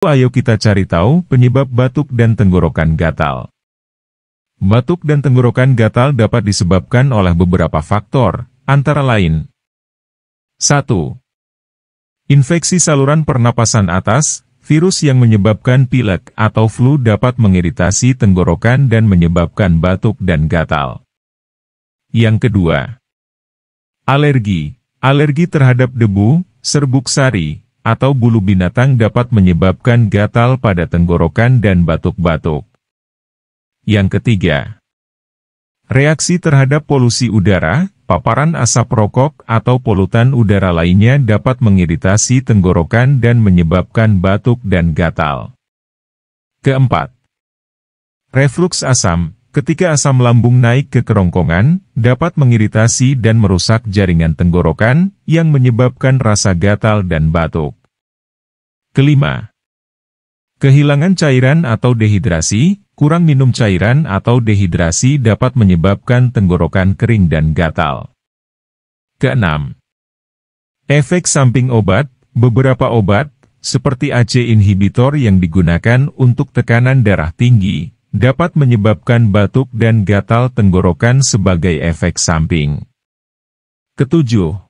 Ayo kita cari tahu penyebab batuk dan tenggorokan gatal. Batuk dan tenggorokan gatal dapat disebabkan oleh beberapa faktor, antara lain 1. Infeksi saluran pernapasan atas. Virus yang menyebabkan pilek atau flu dapat mengiritasi tenggorokan dan menyebabkan batuk dan gatal. Yang kedua, alergi. Alergi terhadap debu, serbuk sari, atau bulu binatang dapat menyebabkan gatal pada tenggorokan dan batuk-batuk. Yang ketiga, reaksi terhadap polusi udara, paparan asap rokok atau polutan udara lainnya dapat mengiritasi tenggorokan dan menyebabkan batuk dan gatal. Keempat, refluks asam. Ketika asam lambung naik ke kerongkongan, dapat mengiritasi dan merusak jaringan tenggorokan, yang menyebabkan rasa gatal dan batuk. Kelima, kehilangan cairan atau dehidrasi. Kurang minum cairan atau dehidrasi dapat menyebabkan tenggorokan kering dan gatal. Keenam, efek samping obat. Beberapa obat, seperti ACE inhibitor yang digunakan untuk tekanan darah tinggi, dapat menyebabkan batuk dan gatal tenggorokan sebagai efek samping. Ketujuh,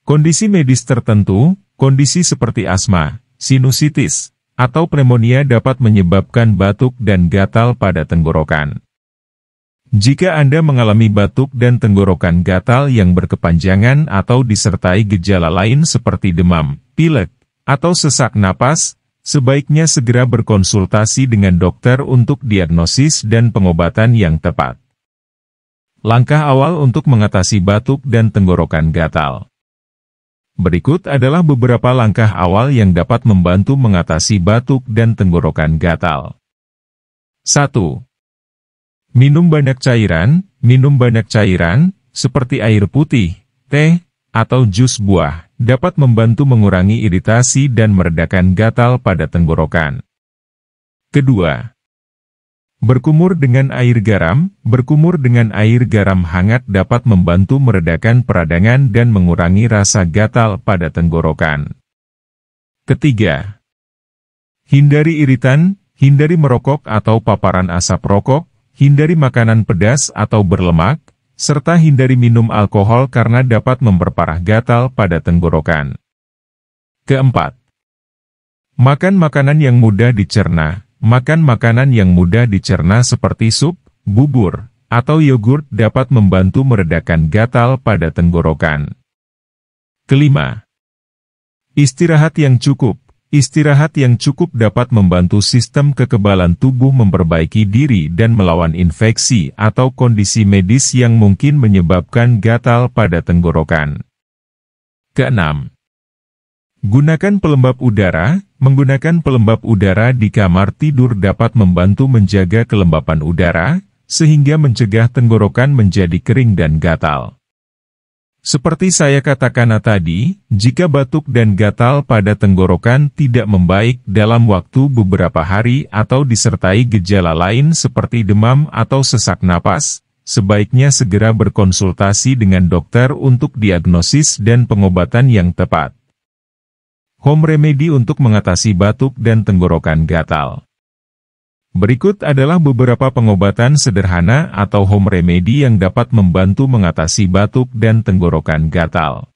kondisi medis tertentu. Kondisi seperti asma, sinusitis, atau pneumonia dapat menyebabkan batuk dan gatal pada tenggorokan. Jika Anda mengalami batuk dan tenggorokan gatal yang berkepanjangan atau disertai gejala lain seperti demam, pilek, atau sesak napas, sebaiknya segera berkonsultasi dengan dokter untuk diagnosis dan pengobatan yang tepat. Langkah awal untuk mengatasi batuk dan tenggorokan gatal. Berikut adalah beberapa langkah awal yang dapat membantu mengatasi batuk dan tenggorokan gatal. 1. Minum banyak cairan. Minum banyak cairan, seperti air putih, teh, atau jus buah, dapat membantu mengurangi iritasi dan meredakan gatal pada tenggorokan. Kedua, berkumur dengan air garam. Berkumur dengan air garam hangat dapat membantu meredakan peradangan dan mengurangi rasa gatal pada tenggorokan. Ketiga, hindari iritan. Hindari merokok atau paparan asap rokok. Hindari makanan pedas atau berlemak, serta hindari minum alkohol karena dapat memperparah gatal pada tenggorokan. Keempat, makan makanan yang mudah dicerna. Makan makanan yang mudah dicerna seperti sup, bubur, atau yogurt dapat membantu meredakan gatal pada tenggorokan. Kelima, istirahat yang cukup. Istirahat yang cukup dapat membantu sistem kekebalan tubuh memperbaiki diri dan melawan infeksi atau kondisi medis yang mungkin menyebabkan gatal pada tenggorokan. Keenam, gunakan pelembab udara. Menggunakan pelembab udara di kamar tidur dapat membantu menjaga kelembapan udara, sehingga mencegah tenggorokan menjadi kering dan gatal. Seperti saya katakan tadi, jika batuk dan gatal pada tenggorokan tidak membaik dalam waktu beberapa hari atau disertai gejala lain seperti demam atau sesak napas, sebaiknya segera berkonsultasi dengan dokter untuk diagnosis dan pengobatan yang tepat. Home remedy untuk mengatasi batuk dan tenggorokan gatal. Berikut adalah beberapa pengobatan sederhana atau home remedy yang dapat membantu mengatasi batuk dan tenggorokan gatal.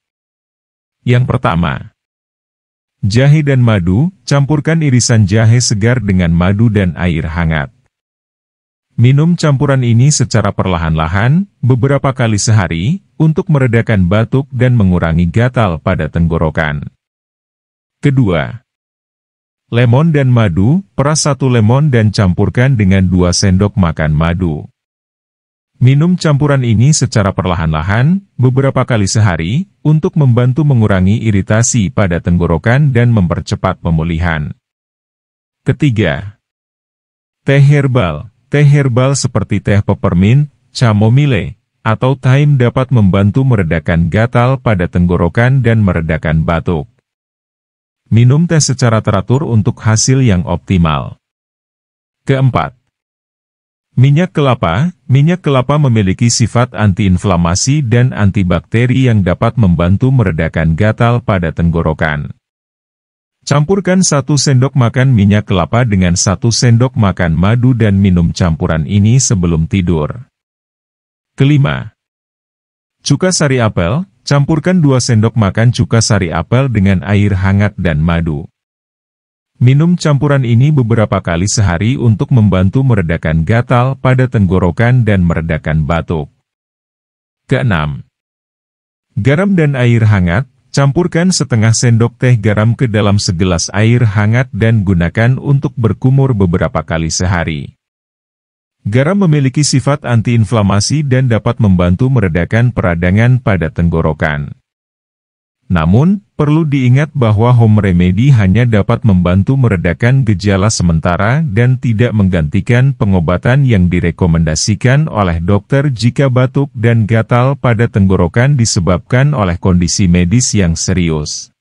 Yang pertama, jahe dan madu. Campurkan irisan jahe segar dengan madu dan air hangat. Minum campuran ini secara perlahan-lahan, beberapa kali sehari, untuk meredakan batuk dan mengurangi gatal pada tenggorokan. Kedua, lemon dan madu. Peras 1 lemon dan campurkan dengan 2 sendok makan madu. Minum campuran ini secara perlahan-lahan, beberapa kali sehari, untuk membantu mengurangi iritasi pada tenggorokan dan mempercepat pemulihan. Ketiga, teh herbal. Teh herbal seperti teh peppermint, chamomile, atau thyme dapat membantu meredakan gatal pada tenggorokan dan meredakan batuk. Minum teh secara teratur untuk hasil yang optimal. Keempat, minyak kelapa. Minyak kelapa memiliki sifat antiinflamasi dan antibakteri yang dapat membantu meredakan gatal pada tenggorokan. Campurkan 1 sendok makan minyak kelapa dengan 1 sendok makan madu dan minum campuran ini sebelum tidur. Kelima, cuka sari apel. Campurkan 2 sendok makan cuka sari apel dengan air hangat dan madu. Minum campuran ini beberapa kali sehari untuk membantu meredakan gatal pada tenggorokan dan meredakan batuk. Keenam, garam dan air hangat. Campurkan setengah sendok teh garam ke dalam segelas air hangat dan gunakan untuk berkumur beberapa kali sehari. Garam memiliki sifat antiinflamasi dan dapat membantu meredakan peradangan pada tenggorokan. Namun, perlu diingat bahwa home remedy hanya dapat membantu meredakan gejala sementara dan tidak menggantikan pengobatan yang direkomendasikan oleh dokter jika batuk dan gatal pada tenggorokan disebabkan oleh kondisi medis yang serius.